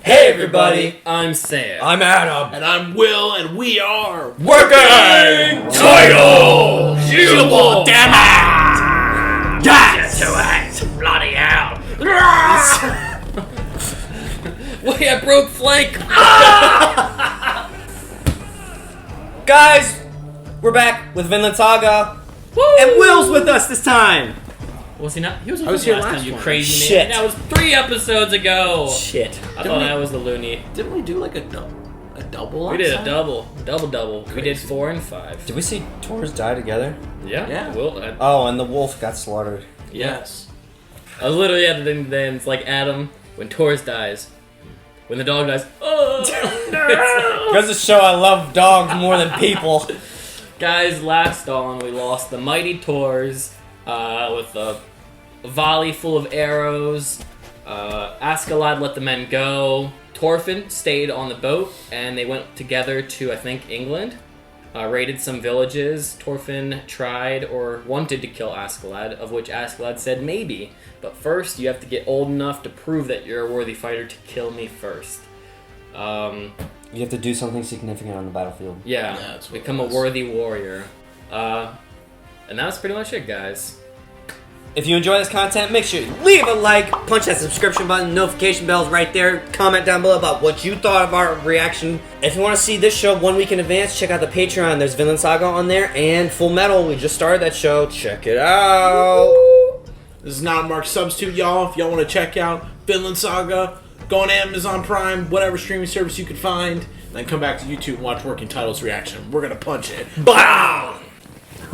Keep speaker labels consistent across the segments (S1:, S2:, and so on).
S1: Hey everybody,
S2: I'm Sam.
S1: I'm Adam.
S3: And I'm Will, and we are
S1: Working Title!
S3: You will damn it!
S1: Yes!
S3: To it! Bloody hell!
S2: Wait, I broke flank!
S1: Guys, we're back with Vinland Saga.
S2: Woo!
S1: And Will's with us this time.
S2: Was he not? He was with
S3: I was
S2: us
S3: here
S2: last
S3: last
S2: time, you
S3: one.
S2: crazy
S1: Shit.
S2: man. That was 3 episodes ago.
S1: Shit.
S2: I thought I was the loony.
S3: Didn't we do like a double?
S2: We did
S3: last
S2: a
S3: time?
S2: double. We did 4 and 5.
S1: Did we see Tors die together?
S2: Yeah. Well,
S1: Oh, and the wolf got slaughtered.
S3: Yes.
S2: I was literally at the then it's like Adam when Taurus dies. When the dog dies, oh!
S1: Goes to show I love dogs more than people.
S2: Guys, last on we lost the mighty Tors with a volley full of arrows. Askeladd let the men go. Thorfinn stayed on the boat, and they went together to, I think, England. Raided some villages. Thorfinn tried or wanted to kill Askeladd, of which Askeladd said maybe. But first, you have to get old enough to prove that you're a worthy fighter to kill me first.
S1: You have to do something significant on the battlefield.
S2: Yeah,
S3: that's what
S2: become
S3: it
S2: a
S3: was.
S2: worthy warrior. And that's pretty much it, guys.
S1: If you enjoy this content, make sure you leave a like, punch that subscription button, notification bells right there, comment down below about what you thought of our reaction. If you want to see this show 1 week in advance, check out the Patreon. There's Vinland Saga on there, and Full Metal. We just started that show. Check it out.
S3: This is not a marked substitute, y'all. If y'all want to check out Vinland Saga, go on Amazon Prime, whatever streaming service you can find, and then come back to YouTube and watch Working Titles Reaction. We're gonna punch it.
S1: Bam!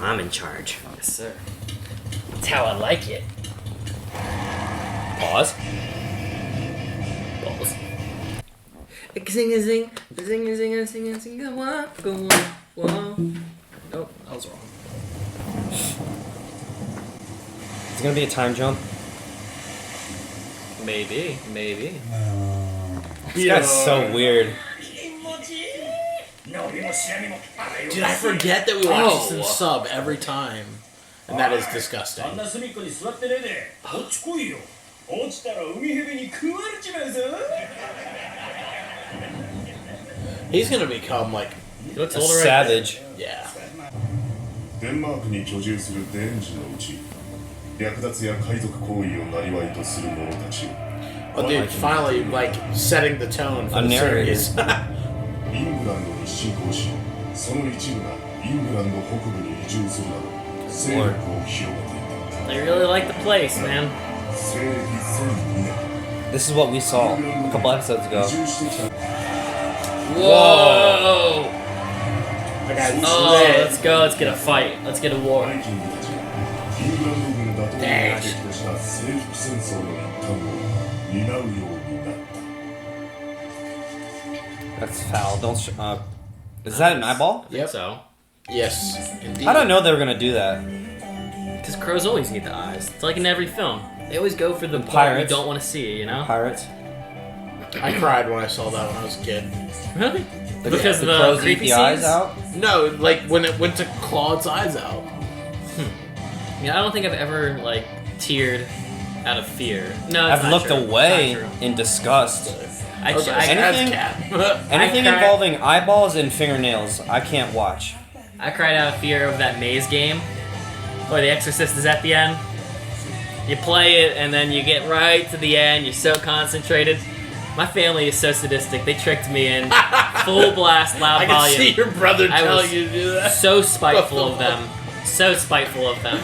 S1: I'm in charge.
S2: Yes, sir.
S1: That's how I like it. Pause.
S2: Balls. Sing a zing, sing a zing, sing a zing, go on, whoa. Nope, that was wrong.
S1: Is it gonna be a time jump?
S2: Maybe.
S1: This guy's so weird.
S3: Dude, I forget that we watch this in sub every time. And that is disgusting. He's gonna become like,
S2: He looks
S1: A
S2: older right
S1: savage.
S3: yeah.
S4: デンマークに居住するデンジのうち略奪や海賊行為をなりわいとする者たちを
S3: Oh, dude, finally, like, setting the tone for
S1: A
S3: the
S1: narrator.
S3: series.
S4: イングランドに侵攻しその一部がイングランド北部に移住するなど勢力を広げてい
S2: They really like the place, man.
S4: た西暦1002年
S1: This is what we saw a couple episodes
S4: 移
S1: ago.
S4: 住してきた
S2: Whoa!
S3: That guy's
S2: Oh,
S3: lit.
S2: let's go. Let's get a fight. Let's get a
S4: バ
S2: war.
S4: イキングたちがイングランド軍打倒に激とした征服戦争の一端を担うようになった
S1: That's foul. Don't. Is that an eyeball?
S2: Yep. So,
S3: Yes, indeed.
S1: I don't know they were gonna do that.
S2: because crows always need the eyes. It's like in every film. They always go for the part you
S1: pirates.
S2: don't want to see. You know?
S1: Pirates.
S3: I cried when I saw that when I was a kid.
S2: Really?
S1: The,
S2: Because
S1: the
S2: of the
S1: crows eat
S2: creepy
S1: the eyes
S2: scenes?
S1: out.
S3: No, like when it went to claw its eyes out.
S2: Yeah, I don't think I've ever like teared out of fear. No, it's
S1: I've
S2: not
S1: looked
S2: true. It's
S1: away
S2: not true.
S1: in disgust.
S2: I,
S3: Okay,
S2: I,
S1: anything-
S3: Cat.
S1: Anything
S2: cried-
S1: involving eyeballs and fingernails, I can't watch.
S2: I cried out of fear of that maze game where the exorcist is at the end. You play it and then you get right to the end. You're so concentrated. My family is so sadistic. They tricked me in full blast, loud
S3: I can
S2: volume.
S3: see your brother
S2: I
S3: telling
S2: was
S3: you to do that.
S2: So spiteful of them. So spiteful of them.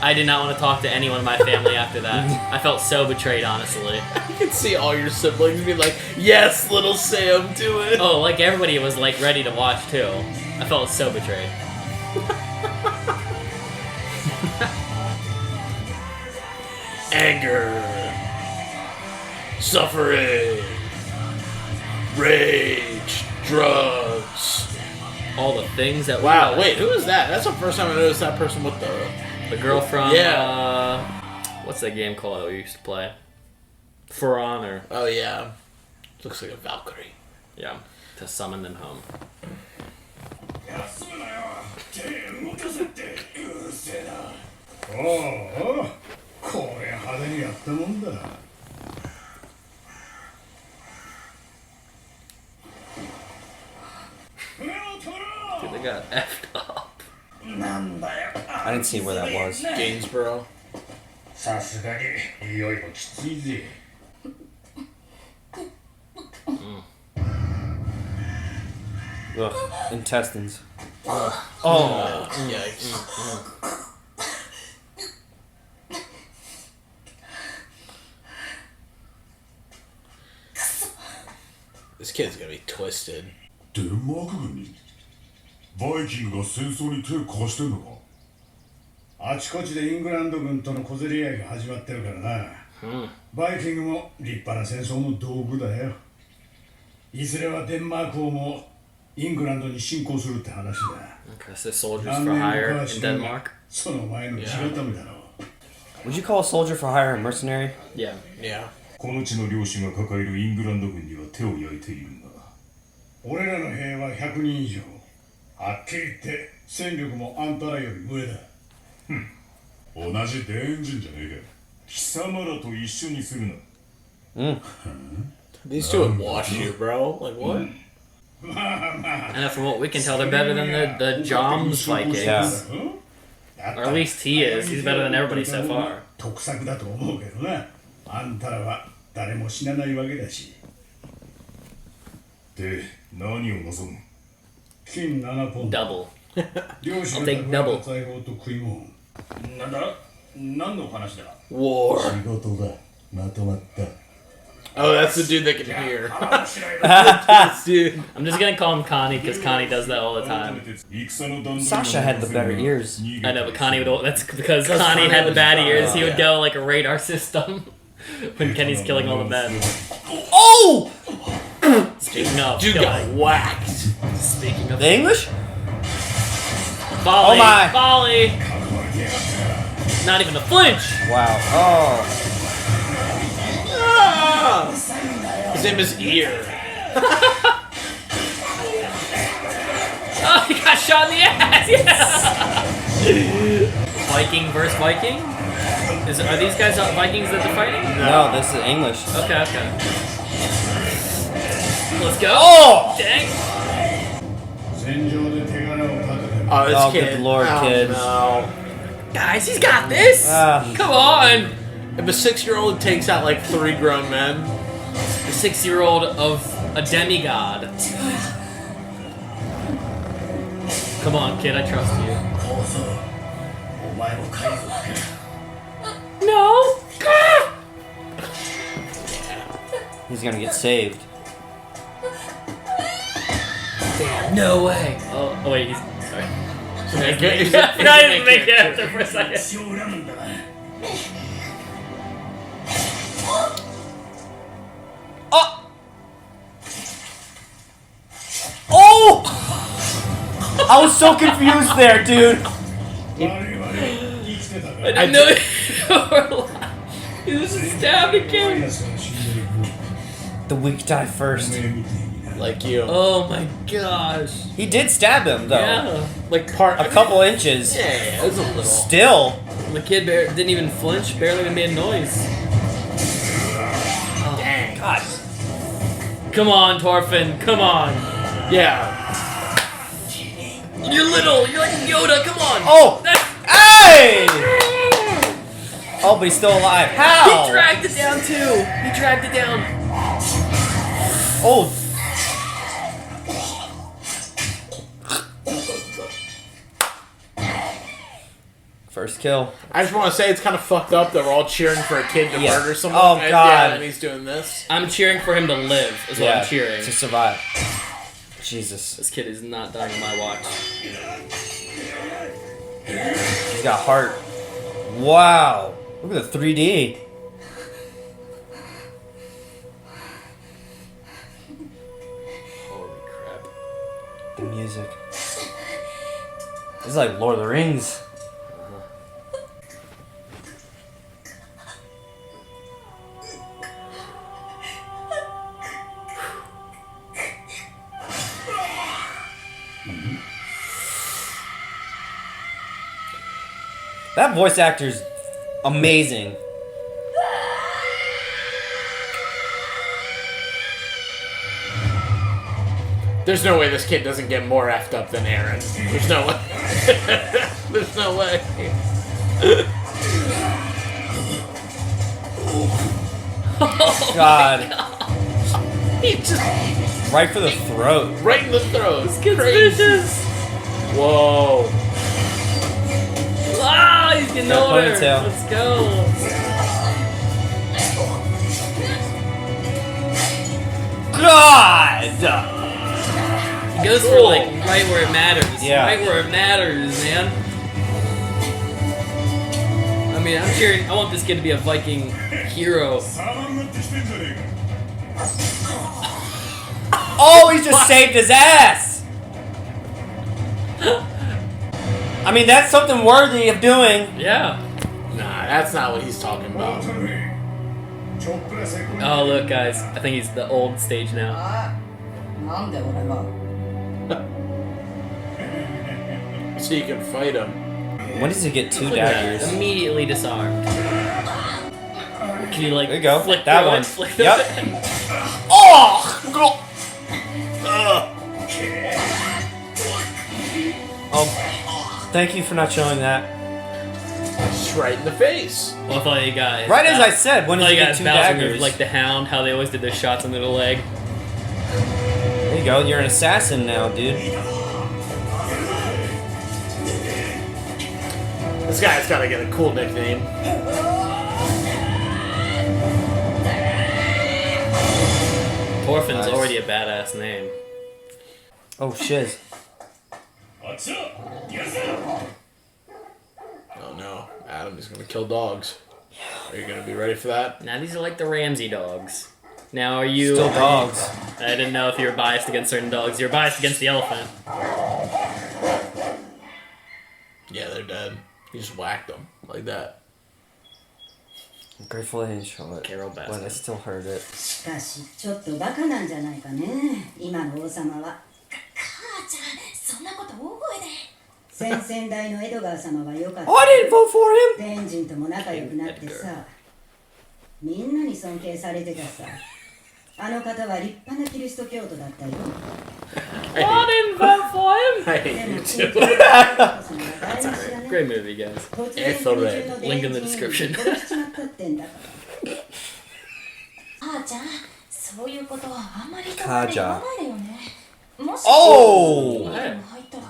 S2: I did not want to talk to anyone in my family after that. I felt so betrayed, honestly.
S3: You can see all your siblings be like, "Yes, little Sam, do it."
S2: Oh, like everybody was like ready to watch too. I felt so betrayed.
S3: Anger, suffering, rage, drugs.
S2: All the things that
S3: Wow,
S2: we
S3: wait, who is that? That's the first time I noticed that person with the...
S2: the girl from
S3: Yeah.
S2: What's that game called that we used to play? For Honor.
S3: Oh, yeah. Looks like a Valkyrie.
S2: Yeah. To summon them home.
S4: おうおうこれ派手にやったもんだ
S2: got effed up.
S1: I didn't see where that was.
S3: Gainsborough.
S4: さすがにいよいよきついぜ
S1: Ugh, intestines.
S3: Oh, yikes. This kid's gonna be twisted.
S4: デンマーク軍にバイキングが戦争に手を貸してんのかあちこちでイングランド軍との小競り合いが始まってるからな、バイキングも立派な戦争の道具だよいずれはデンマーク王もイングランドに侵攻するって話だ
S2: Okay, so soldiers for hire in Denmark.
S4: その前の地固めだろ
S1: Would you call a soldier for hire a mercenary?
S2: Yeah.
S3: Yeah.
S4: この地の領主が抱えるイングランド軍には手を焼いているが俺らの兵は100人以上はっきり言って戦力もあんたらより上だ同じデエンジンじゃねえか貴様らと一緒にするな
S3: These two would wash you, bro. Like, what?
S2: And from what we can tell, they're better than the Joms Vikings.
S1: Yeah.
S2: Or at least he is. He's better than everybody so far.
S4: 得策だと思うけどなあんたらは誰も死なないわけだしで何を望む金7ポンド
S2: Double.
S4: 領主
S2: I'll
S4: が
S2: take
S4: 蓄
S2: double.
S4: えた財宝と食い物なんだ何の話だ
S3: War.
S4: 仕事だまとまった
S3: Oh, that's the dude that can hear. This dude.
S2: I'm just gonna call him Connie because Connie does that all the time.
S1: Sasha had the better ears.
S2: I know, but Connie would. That's because Connie had the bad ears. He would go like a radar system when Kenny's killing all the men.
S1: Oh!
S2: Speaking of,
S3: Dude got whacked.
S2: Speaking of
S1: The English?
S2: volley,
S1: Oh my.
S2: volley. Not even a flinch.
S1: Wow. Oh.
S3: Ah! His name is Ear.
S2: Oh, he got shot in the ass. Yeah. Viking versus Viking. Are these guys not Vikings that they're fighting?
S1: No, this is English.
S2: Okay, okay. Let's go.
S1: Oh!
S2: Dang.
S4: 戦場で手柄を立てて
S3: Oh, this
S1: Oh,
S3: kid.
S1: good lord,
S3: oh,
S1: kid.
S3: No.
S2: Guys, he's got this.
S1: Ah.
S2: Come on.
S3: If a 6-year-old takes out like 3 grown men,
S2: The 6-year-old of a demigod. Come on, kid, I trust you.
S4: お前も海賊か
S2: No.
S1: He's gonna get saved.
S2: Damn, no way. Oh wait, he's sorry.
S3: Make it-
S2: I didn't make it after for a second.
S4: 血を恨むんだな
S1: Oh! I was so confused there, dude.
S4: 悪い悪い生きてたか
S2: I
S4: ら
S2: didn't know you were alive. He just stabbed again.
S4: 奴が死んでいく
S1: The weak die first.
S4: お前みてえにな
S3: like you.
S2: Oh my gosh.
S1: He did stab him, though.
S2: Yeah.
S3: Like part.
S1: A couple inches.
S3: Yeah, it was a little.
S1: Still.
S2: The kid didn't even flinch, barely even made a noise. Oh,
S3: Dang.
S1: God.
S2: come on, Thorfinn, come on.
S3: Yeah.
S2: You're little, you're like Yoda, come on.
S1: Oh!
S2: That's,
S1: Hey! Oh, but he's still alive. How?
S2: he dragged it down too. He dragged it down.
S1: Oh. First kill.
S3: I just want to say it's kind of fucked up that we're all cheering for a kid to
S1: Yeah.
S3: murder someone.
S1: Oh,
S3: and,
S1: God.
S3: Yeah, and he's doing this.
S2: I'm cheering for him to live, is what I'm cheering.
S1: to survive. Jesus.
S2: This kid is not dying on my watch.
S1: He's got heart. Wow. Look at the 3D.
S2: Holy crap.
S1: The music. This is like Lord of the Rings. That voice actor's amazing.
S3: There's no way this kid doesn't get more effed up than Aaron. There's no way. There's no way.
S1: God.
S3: He just
S1: Right for the throat.
S3: right in the throat.
S2: This kid's
S3: Crazy.
S2: vicious.
S3: Whoa.
S2: Ah, he's getting
S1: Got a
S2: older.
S1: ponytail.
S2: Let's go.
S1: God!
S2: He goes for like right where it matters.
S1: Yeah.
S2: Right where it matters, man. I mean, I'm cheering. I want this kid to be a Viking hero.
S1: Oh, he just saved his ass! I mean, that's something worthy of doing.
S2: Yeah.
S3: Nah, that's not what he's talking about.
S2: Oh, look, guys. I think he's the old stage now.
S5: なんで俺が
S3: So you can fight him.
S1: When does he get 2
S2: Look at that.
S1: daggers?
S2: Immediately disarmed. Can you like
S1: There you go.
S2: flick
S1: That
S2: through
S1: one.
S2: it? Flick through
S1: Yep.
S2: it?
S1: Oh! Oh, thank you for not showing that.
S3: Just right in the face.
S2: Well, I thought you got
S1: Right as I said, when
S2: I
S1: does he
S2: thought you
S1: get
S2: got
S1: 2
S2: Bowser
S1: daggers?
S2: moved like the Hound, how they always did their shots under the leg.
S1: There you go, you're an assassin now, dude.
S3: This guy's gotta get a cool nickname.
S2: Thorfinn's
S1: Nice.
S2: already a badass name.
S1: Oh, shiz.
S3: Oh no, Adam is gonna kill dogs. Are you gonna be ready for that?
S2: Now these are like the Ramsey dogs. Now are you...
S1: Still dogs.
S2: I didn't know if you were biased against certain dogs. You're biased against the elephant.
S3: Yeah, they're dead. He just whacked them like that.
S1: I'm grateful I didn't show it,
S2: Carol
S1: but I
S2: Baskin.
S1: still heard it.
S5: しかしちょっとバカなんじゃないかね今の王様は
S6: 母ちゃん、そんなこと大声で。
S5: 先々代のエドガー様はよかっ
S1: Oh, I didn't vote for him!
S5: た天神とも仲良くなってさみんなに尊敬されてたさあの方は立派なキリスト教徒だったよ
S2: I didn't vote for him!
S3: はい、
S5: でも
S3: you
S5: つい
S3: too.
S5: て誰も知らない
S2: Great movie, guys.
S5: 突然国中の
S2: Link in the
S5: 伝
S2: description.
S5: 人を殺しちまったってんだから
S6: 母ちゃん、そういうことはあんまり人
S1: 母ちゃん
S6: 前で言わないでよね。もし、
S1: Oh!
S6: 家に入ったら。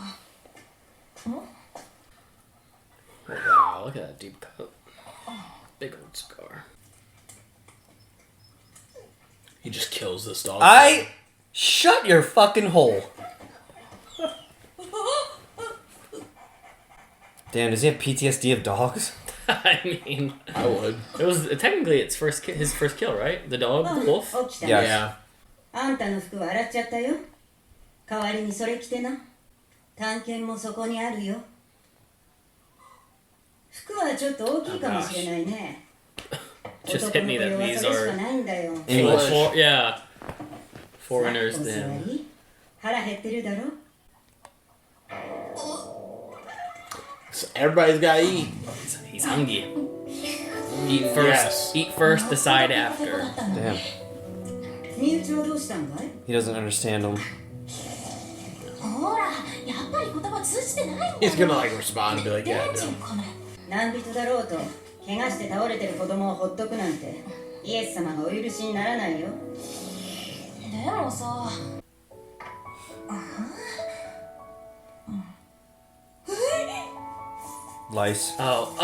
S2: Wow, look at that deep cut. Big old scar.
S3: He just kills this dog.
S1: Shut your fucking hole. Damn, does he have PTSD of dogs?
S2: I mean,
S3: I would.
S2: it was technically his first kill, right? The dog, the wolf.
S5: 起きた
S1: Yeah.
S5: ね
S3: Yeah.
S5: あんたの服は洗っちゃったよ代わりにそれ着てな探検もそこにあるよ服はちょっと大きいかもしれないね
S2: Just hit me that
S5: 男の子用は
S2: these
S5: それしか
S2: are
S5: ないんだよ
S1: English.
S2: yeah, foreigners
S5: さあお
S2: to
S5: 座
S2: him.
S5: り腹減ってるだろ
S3: So everybody's gotta eat.
S2: He's hungry. Eat first.
S3: Yes.
S2: Eat first. Decide after.
S1: Damn.
S5: 身内はどうしたんかい
S1: He doesn't understand him.
S6: ほら、やっぱり言葉通じてないんだ
S3: He's gonna like respond and be like,
S6: 電
S3: yeah,
S6: 池
S3: no.
S6: この
S5: 何人だろうと怪我して倒れてる子供をほっとくなんてイエス様がお許しにならないよ
S6: でもさ、
S1: Lice.
S2: Oh.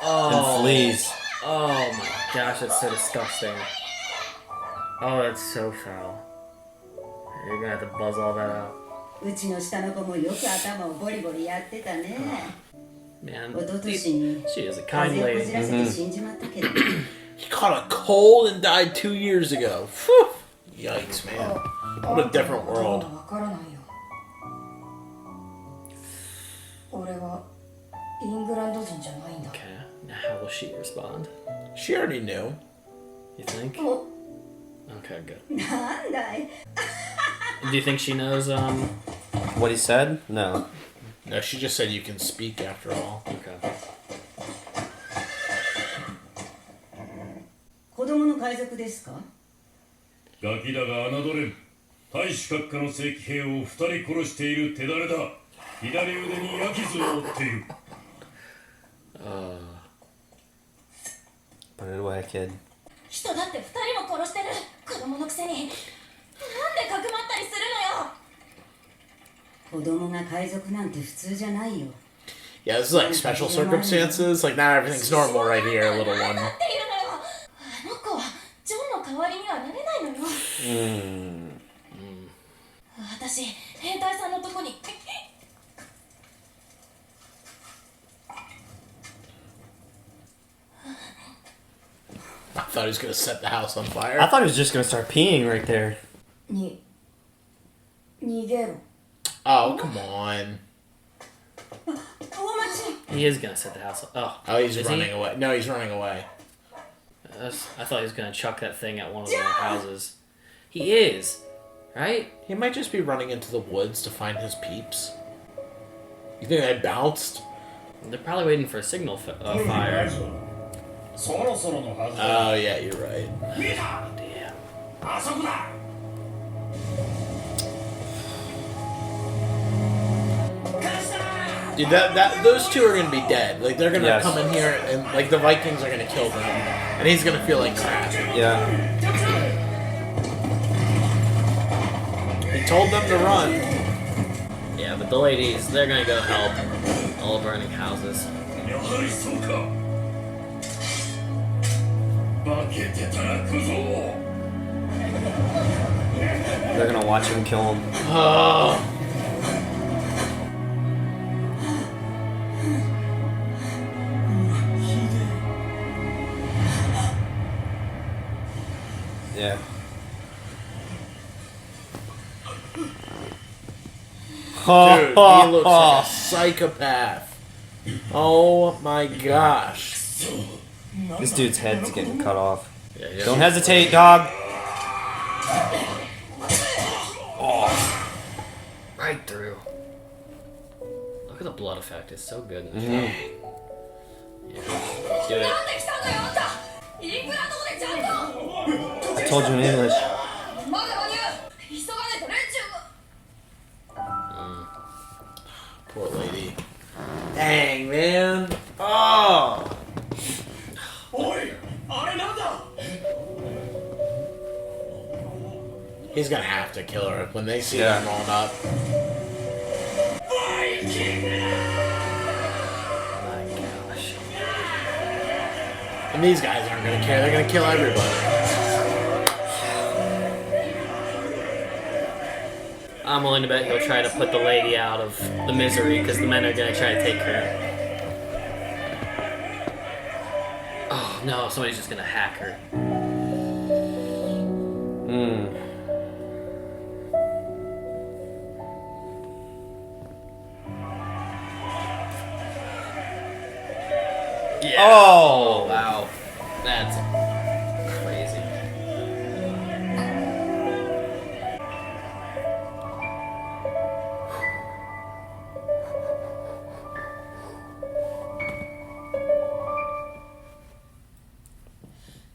S1: And fleas.
S2: Oh my gosh, that's so disgusting. Oh, that's so foul. You're gonna have to buzz all that out.
S5: うちの下の子もよく頭をボリボリやってたね
S2: Man,
S5: 一昨年に
S2: she is a
S5: 風
S2: kind
S5: 邪をこ
S2: lady.
S5: じらせて死んじまったけど
S3: He caught a cold and died 2 years ago. Phew. Yikes, man. What a different world.
S5: わからないよ俺はイングランド人じゃないんだ
S2: Okay, now how will she respond?
S3: She already knew.
S2: You think?
S5: お
S2: Okay, good.
S5: なんだい
S2: Do you think she knows,
S1: What he said? No.
S3: No, she just said you can speak after all.
S2: okay.
S5: 子供の海賊ですか
S4: ガキだが侮れん大使閣下の正規兵を2人殺している手だれだ。左腕に矢傷を負っている。
S1: Put it away, kid.
S6: 人だって2人も殺してる。子供のくせに。なんでかくまったりするのよ。
S5: 子供が海賊なんて普通じゃないよ。
S3: Yeah, this is like special circumstances. Like, not everything's normal right here, little
S6: な
S3: one.
S6: っているのよ。あの子はジョンの代わりにはなれないのよ。私、兵隊さんのとこに。
S3: I thought he was gonna set the house on fire.
S1: I thought he was just gonna start peeing right there.
S5: 逃げろ。
S3: Oh, come on.
S5: お待ち。
S2: He is gonna set the house. Oh,
S3: Oh, he's
S2: is
S3: running
S2: he?
S3: away. No, he's running away.
S2: I thought he was gonna chuck that thing at one of the houses. He is, right?
S3: He might just be running into the woods to find his peeps. You think they bounced?
S2: They're probably waiting for a signal fire.
S4: そろそろのはずだ。
S3: Oh, yeah, you're right.
S4: 見えた。あそこだ。
S3: Dude, those two are gonna be dead. Like, they're gonna
S1: Yes.
S3: come in here and, like, the Vikings are gonna kill them. And he's gonna feel like crap.
S1: Yeah.
S3: He told them to run.
S2: Yeah, but the ladies, they're gonna go help all burning houses.
S4: やはりそうか。負けてたら小僧。
S1: They're gonna watch him kill him.
S3: Oh.
S1: Yeah.
S3: Dude, he looks like a psychopath. Oh my gosh.
S1: This dude's head's getting cut off.
S2: Yeah, yeah.
S1: Don't hesitate, dog. Oh.
S2: Right through. Look at the blood effect. It's so good.
S1: Mm-hmm.
S2: Yeah. Do it.
S6: なんで来たんだよ、あんた。イングランド語でちゃんと。
S1: I told you in English.
S6: まだ間に合う。急がないと連中が。
S3: Poor lady. Dang, man. Oh.
S4: おい、あれなんだ。
S3: He's gonna have to kill her when they see
S1: Yeah.
S3: him rolling up.
S2: My gosh.
S3: And these guys aren't gonna care. They're gonna kill everybody.
S2: I'm willing to bet he'll try to put the lady out of the misery because the men are gonna try to take her. Oh no, somebody's just gonna hack her. Yeah.
S1: Oh.
S2: Wow. That's crazy.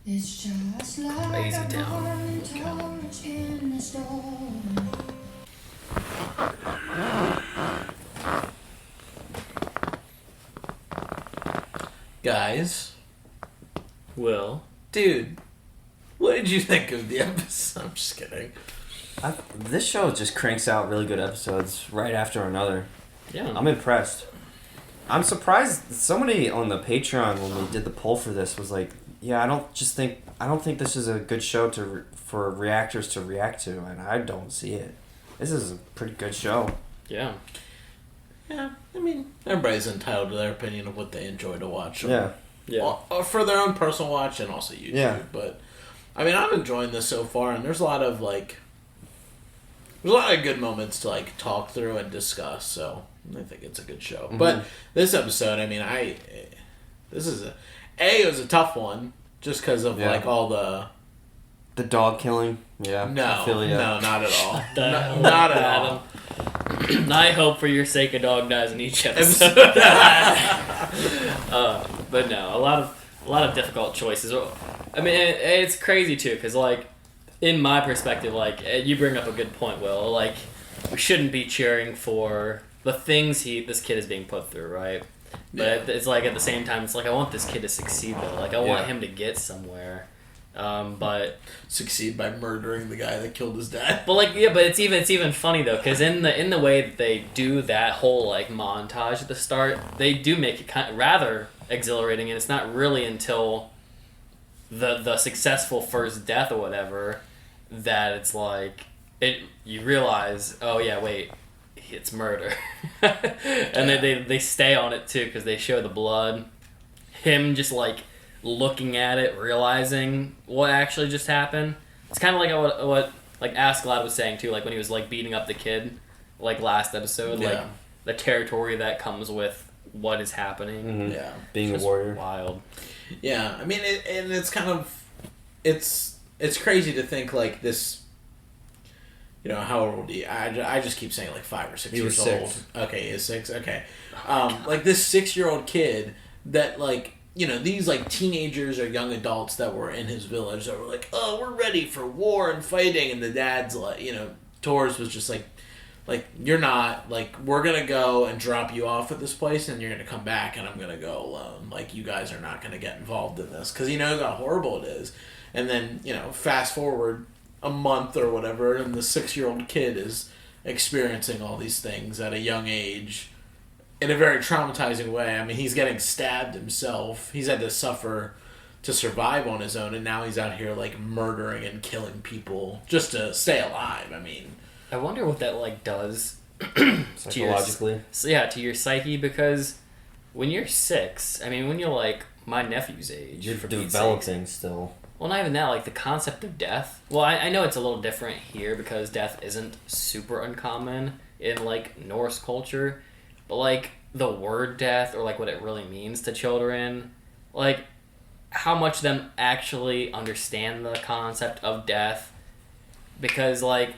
S6: It's just like
S2: Lazy
S6: a
S2: town.
S6: burning
S2: Okay.
S6: torch in the storm.
S3: Guys.
S2: Will.
S3: Dude. What did you think of the episode? I'm just kidding.
S1: This show just cranks out really good episodes right after another.
S2: Yeah.
S1: I'm impressed. I'm surprised somebody on the Patreon when we did the poll for this was like, yeah, I don't think this is a good show for reactors to react to, and I don't see it. This is a pretty good show.
S2: Yeah.
S3: Yeah, I mean, everybody's entitled to their opinion of what they enjoy to watch.
S1: Yeah.
S2: Yeah.
S3: For their own personal watch and also YouTube.
S1: Yeah.
S3: But, I mean, I'm enjoying this so far, and there's a lot of, good moments to, talk through and discuss, so I think it's a good show.
S1: Mm-hmm.
S3: But this episode, I mean, it was a tough one, just because of,
S1: Yeah.
S3: all the...
S1: The dog killing. Yeah. I
S3: No,
S1: feel ya.
S3: no, not at all.
S2: The hell
S3: Not
S2: with
S3: at all.
S2: Adam. I hope for your sake a dog dies in each episode. But no, a lot of difficult choices. I mean, it's crazy too, because in my perspective, like, you bring up a good point, Will. Like, we shouldn't be cheering for the things this kid is being put through, right? But it's like, at the same time, it's like, I want this kid to succeed, though. Like, I want him to get somewhere. But
S3: succeed by murdering the guy that killed his dad.
S2: But like, yeah, but it's even funny though, because in the way that they do that whole like montage at the start, they do make it kind of rather exhilarating, and it's not really until the successful first death or whatever that it's like you realize, oh yeah, wait, it's murder. And they stay on it too, because they show the blood, him just like looking at it, realizing what actually just happened. It's kind of like what like Askeladd was saying too, like when he was like beating up the kid, like last episode, like the territory that comes with what is happening.
S1: Mm-hmm.
S3: Yeah,
S1: being a warrior,
S2: wild.
S3: Yeah, I mean, and it's kind of it's crazy to think like this. You know, how old he? I just keep saying like 5 or 6 years old. Okay, is 6. Okay, like this 6-year-old kid that like. You know, these, like, teenagers or young adults that were in his village that were like, oh, we're ready for war and fighting. And the dad's like, you know, Tors was just like, you're not. Like, we're going to go and drop you off at this place, and you're going to come back, and I'm going to go alone. Like, you guys are not going to get involved in this. Because he knows how horrible it is. And then, you know, fast forward a month or whatever, and the 6-year-old kid is experiencing all these things at a young age. In a very traumatizing way. I mean, he's getting stabbed himself. He's had to suffer to survive on his own, and now he's out here, like, murdering and killing people just to stay alive. I mean...
S2: I wonder what that, like, does...
S1: psychologically?
S2: To your psyche, because when you're 6, I mean, when you're, like, my nephew's age...
S1: You're developing still.
S2: Well, not even that, like, the concept of death. Well, I know it's a little different here, because death isn't super uncommon in, like, Norse culture... But, like, the word death, or, like, what it really means to children, like, how much them actually understand the concept of death. Because, like,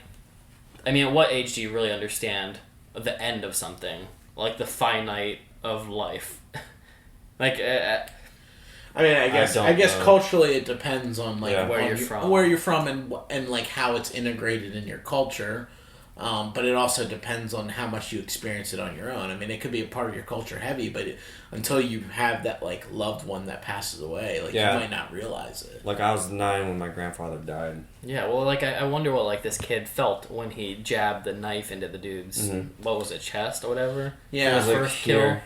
S2: I mean, at what age do you really understand the end of something? Like, the finite of life. Like,
S3: I mean, I guess culturally it depends on, like,
S2: where you're from
S3: and, like, how it's integrated in your culture. But it also depends on how much you experience it on your own. I mean, it could be a part of your culture heavy, but until you have that, like, loved one that passes away, like, you might not realize it.
S1: Like, I was 9 when my grandfather died.
S2: Yeah, well, like, I wonder what, like, this kid felt when he jabbed the knife into the dude's, what was it, chest or whatever?
S3: Yeah.
S2: His first kill. Yeah,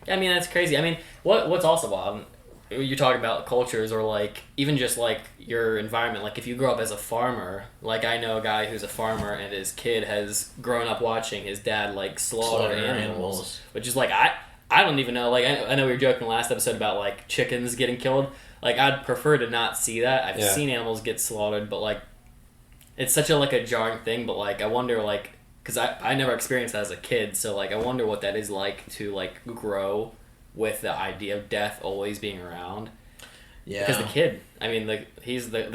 S2: I mean, that's crazy. I mean, what's also wild... You're talking about cultures or, like, even just, like, your environment. Like, if you grow up as a farmer, like, I know a guy who's a farmer and his kid has grown up watching his dad, like, slaughter animals. Which is, like, I don't even know. Like, I know we were joking last episode about, like, chickens getting killed. Like, I'd prefer to not see that. I've seen animals get slaughtered, but, like, it's such a jarring thing. But, like, I wonder, like, because I never experienced that as a kid. So, like, I wonder what that is like to, like, grow with the idea of death always being around. Yeah. Because the kid, I mean, the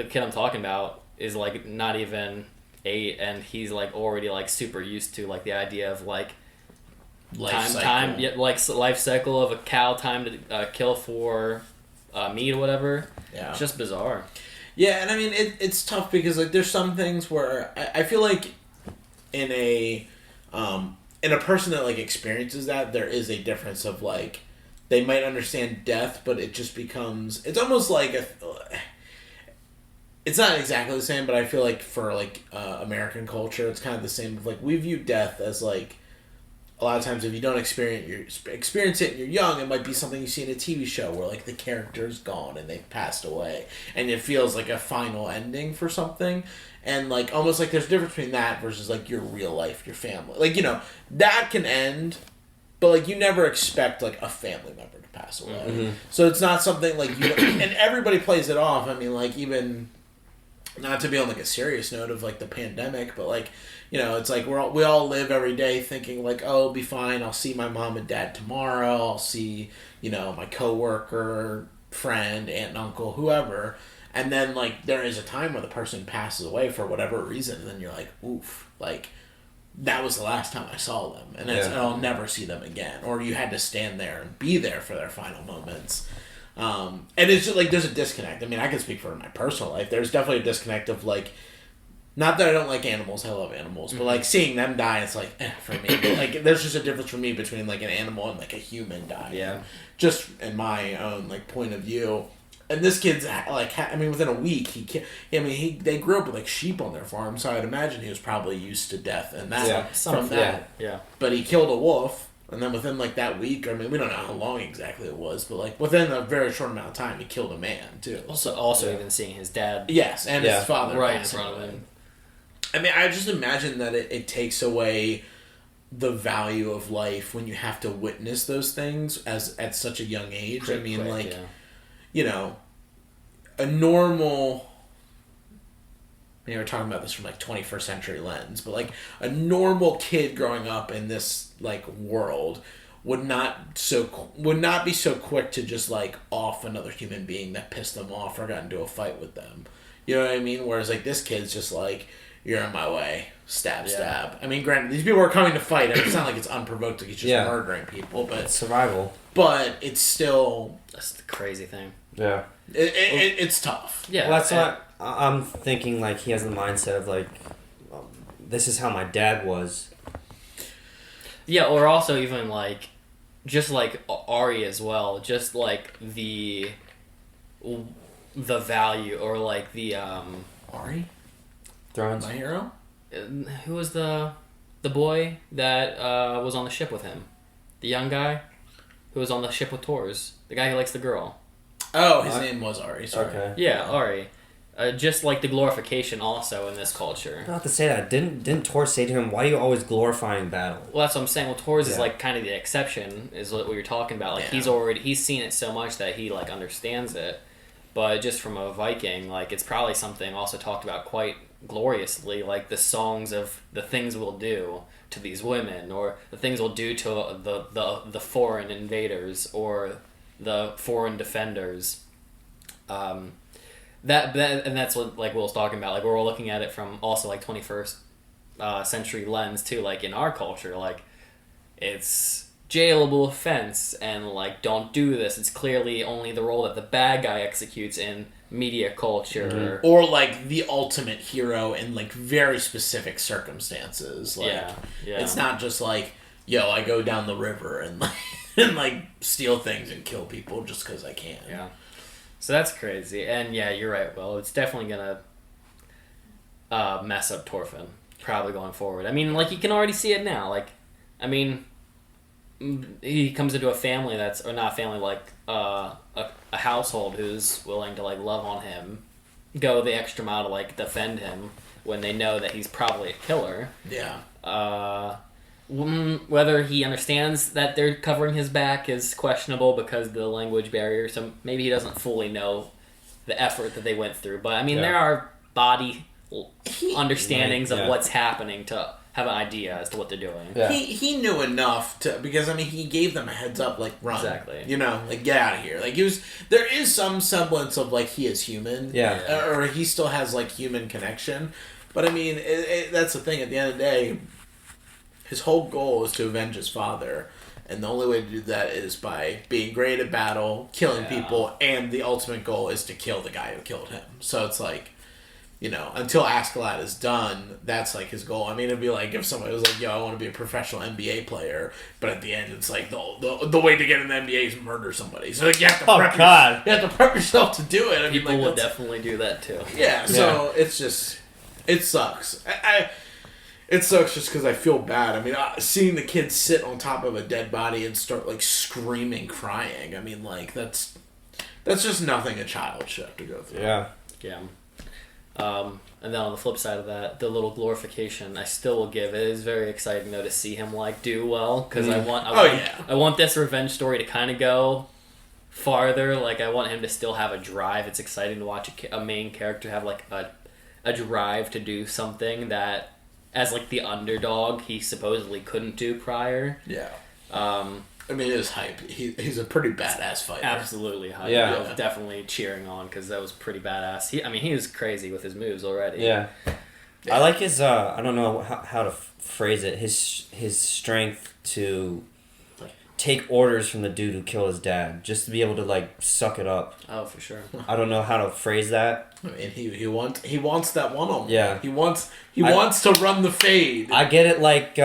S2: kid I'm talking about is, like, not even 8, and he's, like, already, like, super used to, like, the idea of, like, life cycle of a cow, time to kill for meat or whatever. Yeah. It's just bizarre.
S3: Yeah, and I mean, it's tough because, like, there's some things where I feel like in a person that, like, experiences that, there is a difference of, like, they might understand death, but it just becomes... It's almost like it's not exactly the same, but I feel like for, like, American culture, it's kind of the same. Like, we view death as, like... A lot of times, if you don't experience it and you're young, it might be something you see in a TV show where, like, the character's gone and they've passed away. And it feels like a final ending for something. And, like, almost like there's a difference between that versus, like, your real life, your family. Like, you know, that can end... But, like, you never expect, like, a family member to pass away. Mm-hmm. So it's not something, like, you... And everybody plays it off. I mean, like, even... Not to be on, like, a serious note of, like, the pandemic, but, like, you know, it's like we all live every day thinking, like, oh, it'll be fine. I'll see my mom and dad tomorrow. I'll see, you know, my coworker, friend, aunt and uncle, whoever. And then, like, there is a time where the person passes away for whatever reason. And then you're like, oof, like... That was the last time I saw them, and I'll never see them again. Or you had to stand there and be there for their final moments. And it's just like there's a disconnect. I mean, I can speak for my personal life. There's definitely a disconnect of like, not that I don't like animals. I love animals, but like seeing them die, it's like for me. Like there's just a difference for me between like an animal and like a human dying.
S1: Yeah.
S3: Just in my own like point of view. And this kid's like, I mean, within a week, they grew up with like sheep on their farm, so I'd imagine he was probably used to death and that from that.
S2: Yeah.
S3: But he killed a wolf, and then within like that week, I mean, we don't know how long exactly it was, but like within a very short amount of time, he killed a man too.
S2: Also, even seeing his dad.
S3: Yes, and his father
S2: right in front of him.
S3: I mean, I just imagine that it takes away the value of life when you have to witness those things at such a young age.
S2: Pretty
S3: I mean,
S2: quick,
S3: like.
S2: Yeah.
S3: You know, a normal. I mean, we're talking about this from like 21st century lens, but like a normal kid growing up in this like world would not be so quick to just like off another human being that pissed them off or got into a fight with them. You know what I mean? Whereas like this kid's just like, you're in my way, stab. I mean, granted, these people are coming to fight, and it's not like it's unprovoked, like he's just murdering people, but
S1: it's survival.
S3: But it's still,
S2: that's the crazy thing.
S1: Yeah.
S3: It's tough.
S2: Yeah.
S1: Well, that's what I'm thinking. Like he has the mindset of like, this is how my dad was.
S2: Yeah, or also even like, just like Ari as well. Just like the value or like the
S3: Ari,
S1: Thrones.
S3: my hero.
S2: Who was the boy that was on the ship with him? The young guy who was on the ship with Tors. The guy who likes the girl.
S3: Oh, his name was Ari. Sorry.
S1: Okay.
S2: Yeah, Ari. Just like the glorification also in this culture.
S1: Not to say that. Didn't Tor say to him, "Why are you always glorifying battle?"
S2: Well, that's what I'm saying. Well, Tors is like kind of the exception, is what you're talking about. Like he's seen it so much that he like understands it. But just from a Viking, like it's probably something also talked about quite gloriously, like the songs of the things we'll do to these women, or the things we'll do to the foreign invaders or the foreign defenders. That's what like Will was talking about. Like we're all looking at it from also like 21st century lens too. Like in our culture, like it's jailable offense and like don't do this. It's clearly only the role that the bad guy executes in media culture,
S3: or like the ultimate hero in like very specific circumstances. Like, it's not just like, yo, I go down the river and like and like steal things and kill people just because I can.
S2: Yeah. So that's crazy. And yeah, you're right, Will. It's definitely gonna mess up Thorfinn, probably going forward. I mean, like you can already see it now. Like, I mean, he comes into a family that's, or not a family, like a household who's willing to like love on him, go the extra mile to like defend him when they know that he's probably a killer.
S3: Yeah.
S2: Whether he understands that they're covering his back is questionable because of the language barrier, so maybe he doesn't fully know the effort that they went through. But I mean, there are body understandings of what's happening to have an idea as to what they're doing.
S3: Yeah. He knew enough to, because I mean he gave them a heads up, like run,
S2: exactly.
S3: You know, like get out of here. Like there is some semblance of like he is human, or he still has like human connection. But I mean, that's the thing. At the end of the day, his whole goal is to avenge his father, and the only way to do that is by being great at battle, killing people, and the ultimate goal is to kill the guy who killed him. So it's like, you know, until Askeladd is done, that's like his goal. I mean, it'd be like if somebody was like, yo, I want to be a professional NBA player, but at the end it's like the way to get in the NBA is murder somebody. So like you have to you have to prep yourself to do it. I
S2: People
S3: mean, like,
S2: would definitely do that too.
S3: Yeah, so it's just, it sucks. It sucks just because I feel bad. I mean, seeing the kid sit on top of a dead body and start like screaming, crying. I mean, like that's just nothing a child should have to go through.
S1: Yeah.
S2: And then on the flip side of that, the little glorification I still will give. It is very exciting though to see him like do well, because I want this revenge story to kind of go farther. Like I want him to still have a drive. It's exciting to watch a main character have like a drive to do something that, as like the underdog, he supposedly couldn't do prior.
S3: Yeah. I mean, it is hype. He's a pretty badass fighter.
S2: Absolutely hype.
S1: Yeah.
S2: I was definitely cheering on because that was pretty badass. He was crazy with his moves already.
S1: Yeah. I like his, I don't know how to phrase it, his strength to take orders from the dude who killed his dad, just to be able to like suck it up.
S2: Oh, for sure.
S1: I don't know how to phrase that.
S3: I mean, he wants that one-on-one.
S1: Yeah.
S3: He wants to run the fade.
S1: I get it. Like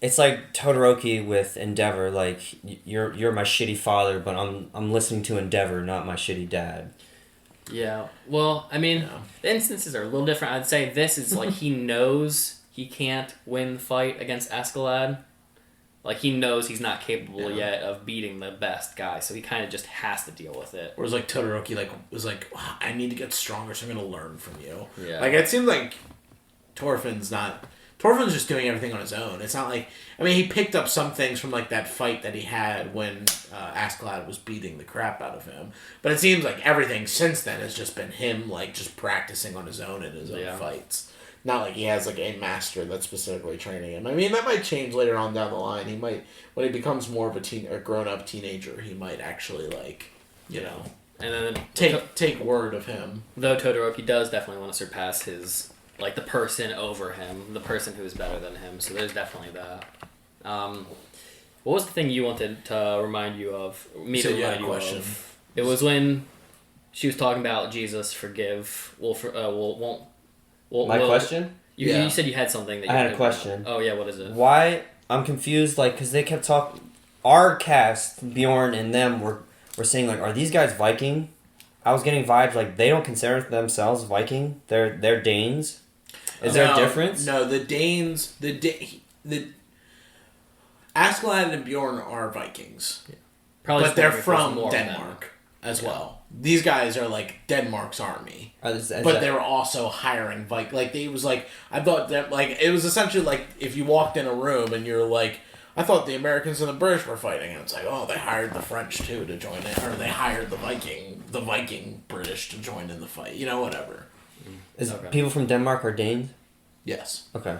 S1: it's like Todoroki with Endeavor. Like you're my shitty father, but I'm listening to Endeavor, not my shitty dad.
S2: Yeah. Well, I mean, the instances are a little different. I'd say this is like he knows he can't win the fight against Askeladd. Like, he knows he's not capable yet of beating the best guy, so he kind of just has to deal with it.
S3: Whereas, like, Todoroki, like, was like, I need to get stronger, so I'm going to learn from you.
S2: Yeah.
S3: Like, it seems like Thorfinn's just doing everything on his own. It's not like... I mean, he picked up some things from, like, that fight that he had when Askeladd was beating the crap out of him. But it seems like everything since then has just been him, like, just practicing on his own in his own fights. Not like he has, like, a master that's specifically training him. I mean, that might change later on down the line. He might... When he becomes more of a grown-up teenager, he might actually, like, you know...
S2: And then...
S3: Take word of him.
S2: Though Todoroki does definitely want to surpass his... Like, the person over him. The person who is better than him. So there's definitely that. What was the thing you wanted to remind you of? Me to remind you of? It was when she was talking about Jesus forgive...
S1: My question?
S2: You said you had something that you
S1: I had a question.
S2: Oh, yeah, what is it?
S1: Why? I'm confused, like, because they kept talking... Our cast, Bjorn and them, were saying, like, are these guys Viking? I was getting vibes, like, they don't consider themselves Viking. They're Danes. Is there a difference?
S3: No, the Danes... The Askeladd and Bjorn are Vikings. Yeah.
S2: Probably
S3: but they're from Denmark as well. These guys are like Denmark's army, but they were also hiring like they was like I thought that like it was essentially like if you walked in a room and you're like I thought the Americans and the British were fighting and it's like oh they hired the French too to join in or they hired the Viking British to join in the fight whatever.
S1: Is people from Denmark are Danes?
S3: Yes.
S1: Okay.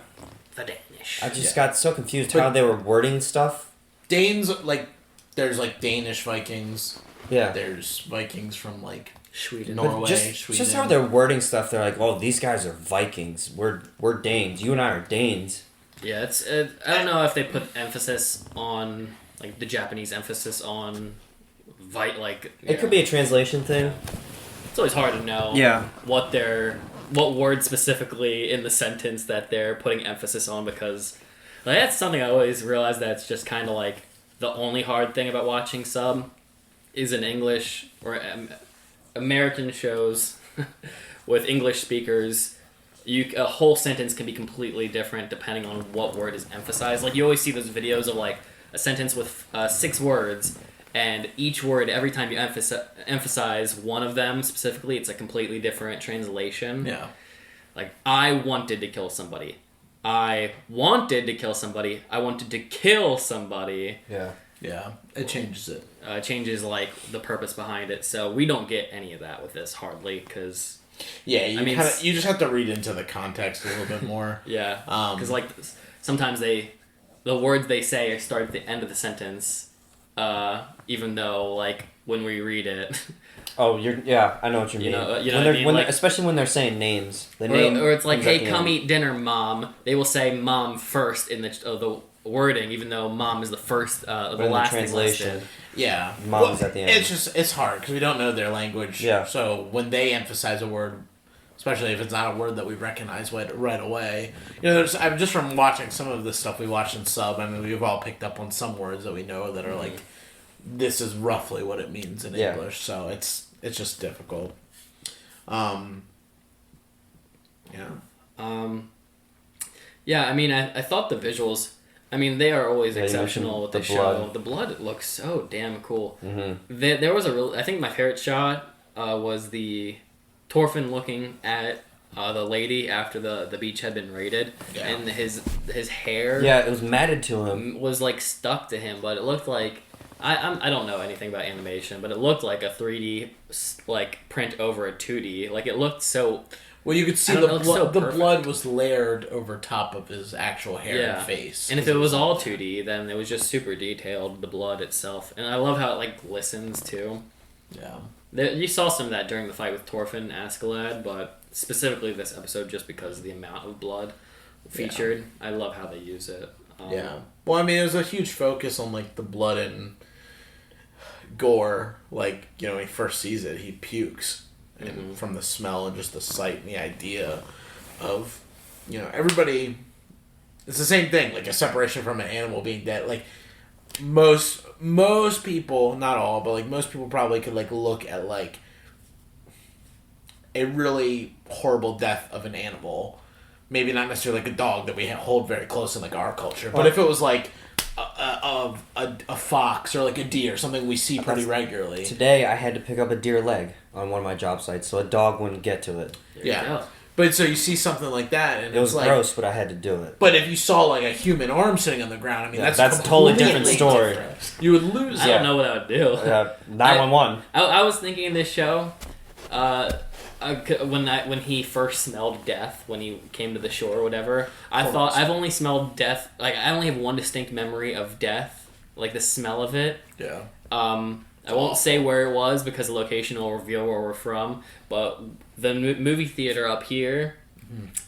S2: The Danish.
S1: I just got so confused how they were wording stuff.
S3: Danes like there's like Danish Vikings.
S1: Yeah.
S3: There's Vikings from like
S2: Sweden,
S3: Norway,
S1: Sweden. Just how they're wording stuff, they're like, "Oh, these guys are Vikings. We're Danes. You and I are Danes."
S2: Yeah, it's. I don't know if they put emphasis on like the Japanese emphasis on
S1: It could be a translation thing.
S2: It's always hard to know.
S1: Yeah.
S2: What word specifically in the sentence that they're putting emphasis on because like, that's something I always realize that's just kind of like the only hard thing about watching sub. Is in English or American shows with English speakers, a whole sentence can be completely different depending on what word is emphasized. Like you always see those videos of like a sentence with 6 words, and each word every time you emphasize one of them specifically, it's a completely different translation.
S3: Yeah.
S2: Like I wanted to kill somebody. I wanted to kill somebody. I wanted to kill somebody.
S1: Yeah.
S3: Yeah, it changes it.
S2: Changes like the purpose behind it, so we don't get any of that with this hardly because.
S3: Yeah, you just have to read into the context a little bit more.
S2: Yeah, because like sometimes the words they say start at the end of the sentence, even though like when we read it.
S1: Oh, I know what you mean. Like, especially when they're saying names.
S2: Or it's like, hey, come eat dinner, mom. They will say mom first in the wording, even though mom is the first, the last translation.
S3: Yeah,
S1: mom is at the end.
S3: It's hard because we don't know their language.
S1: Yeah.
S3: So when they emphasize a word, especially if it's not a word that we recognize right away, I'm just from watching some of the stuff we watch in sub. I mean, we've all picked up on some words that we know that are like, this is roughly what it means in English. So it's just difficult.
S2: Yeah, I mean, I thought the visuals. I mean, they are always exceptional with the show. The blood looks so damn cool. Mm-hmm. There was I think my favorite shot was the Thorfinn looking at the lady after the beach had been raided, and his hair.
S1: Yeah, it was matted to him.
S2: Was like stuck to him, but it looked like I don't know anything about animation, but it looked like a 3D like print over a 2D. Like it looked so.
S3: Well, you could see the blood was layered over top of his actual hair and face.
S2: And if it was all 2D, then it was just super detailed, the blood itself. And I love how it like glistens too.
S3: Yeah.
S2: You saw some of that during the fight with Thorfinn and Askeladd, but specifically this episode just because of the amount of blood featured. I love how they use it.
S3: Yeah. Well, I mean, it was a huge focus on like the blood and gore. Like, you know, when he first sees it, he pukes, and from the smell and just the sight and the idea of, you know, everybody. It's the same thing, like a separation from an animal being dead. Like most people, not all, but like most people probably could like look at like a really horrible death of an animal. Maybe not necessarily like a dog that we hold very close in like our culture, but if it was like a fox or like a deer, something we see pretty regularly.
S1: Today I had to pick up a deer leg on one of my job sites, so a dog wouldn't get to it.
S3: Yeah. But so you see something like that, and
S1: it was
S3: like,
S1: gross, but I had to do it.
S3: But if you saw like a human arm sitting on the ground, I mean, that's
S1: a totally different story.
S3: Different. You would lose.
S2: I don't know what I would do.
S1: 911.
S2: I was thinking in this show, when he first smelled death, when he came to the shore or whatever, I thought I've only smelled death. Like I only have one distinct memory of death, like the smell of it.
S3: Yeah.
S2: I won't say where it was because the location will reveal where we're from, but the movie theater up here,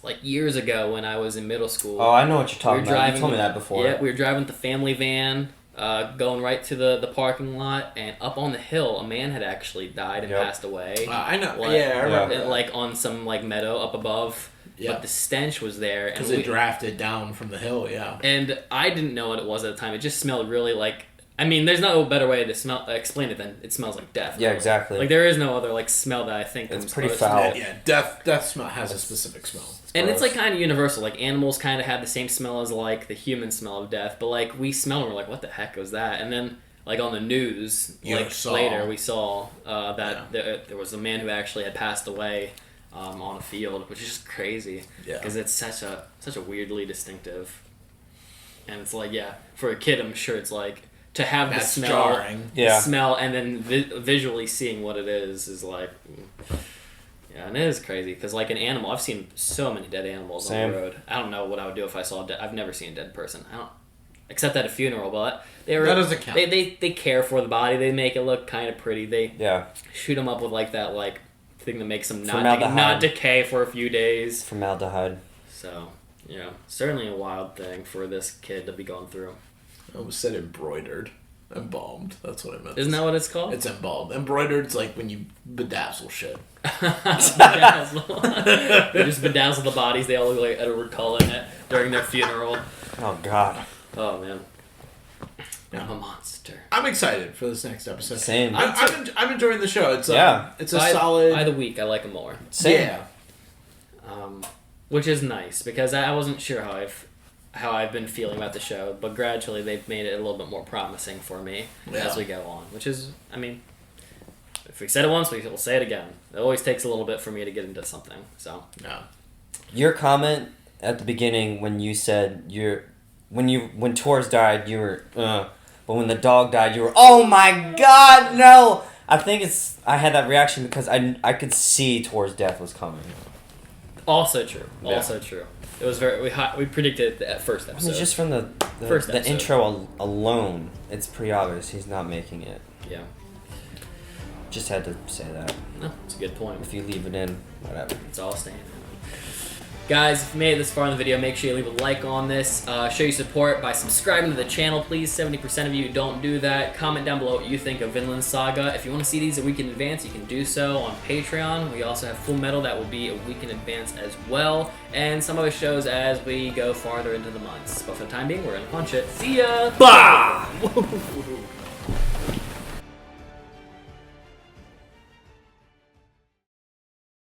S2: like years ago when I was in middle school.
S1: Oh, I know what you're talking about. You told me that before.
S2: Yeah, we were driving with the family van, going right to the parking lot, and up on the hill, a man had actually died and passed away.
S3: I know.
S2: Like,
S3: I remember.
S2: Like on some like meadow up above.
S3: Yeah.
S2: But the stench was there.
S3: Because it drafted down from the hill, yeah.
S2: And I didn't know what it was at the time. It just smelled really like... I mean, there's no better way to explain it than it smells like death.
S1: Yeah, exactly.
S2: Like, there is no other, like, smell that I think...
S1: It's pretty foul.
S3: Yeah, death smell has a specific smell.
S2: And it's, like, kind of universal. Like, animals kind of have the same smell as, like, the human smell of death. But, like, we smell and we're like, what the heck was that? And then, like, on the news, later, we saw that there was a man who actually had passed away on a field, which is just crazy. Yeah. Because it's such a weirdly distinctive... And it's like, yeah, for a kid, I'm sure it's like... To have the smell, smell, and then visually seeing what it is like, yeah, and it is crazy because like an animal, I've seen so many dead animals on the road. I don't know what I would do if I saw a dead. I've never seen a dead person. I don't, except at a funeral, but that
S3: doesn't count.
S2: They care for the body. They make it look kind of pretty. They shoot them up with like that like thing that makes them not decay for a few days.
S1: Formaldehyde.
S2: So certainly a wild thing for this kid to be going through.
S3: I almost said embroidered. Embalmed. That's what I meant.
S2: Isn't that what it's called?
S3: It's embalmed. Embroidered's like when you bedazzle shit.
S2: Bedazzle. They just bedazzle the bodies. They all look like Edward Cullen during their funeral.
S1: Oh, God.
S2: Oh, man. I'm a monster.
S3: I'm excited for this next episode.
S1: Same.
S3: I'm enjoying the show. It's it's a solid...
S2: By the week, I like them more.
S1: Same.
S3: Yeah.
S2: Which is nice, because I wasn't sure how I've been feeling about the show, but gradually they've made it a little bit more promising for me as we go on, which is, I mean, if we said it once, we'll say it again. It always takes a little bit for me to get into something, so.
S3: Yeah.
S1: Your comment at the beginning when you said when Tor's died, you were, but when the dog died, you were, oh my God, no! I think I had that reaction because I could see Tor's death was coming.
S2: Also true. It was we predicted it at first episode.
S1: I mean, just from the intro alone, it's pretty obvious he's not making it.
S2: Yeah.
S1: Just had to say that.
S2: No, it's a good point.
S1: If you leave it in, whatever.
S2: It's all staying in. Guys, if you made it this far in the video, make sure you leave a like on this. Show your support by subscribing to the channel, please. 70% of you don't do that. Comment down below what you think of Vinland Saga. If you want to see these a week in advance, you can do so on Patreon. We also have Full Metal that will be a week in advance as well. And some other shows as we go farther into the months. But for the time being, we're going to punch it. See ya!
S1: Bah!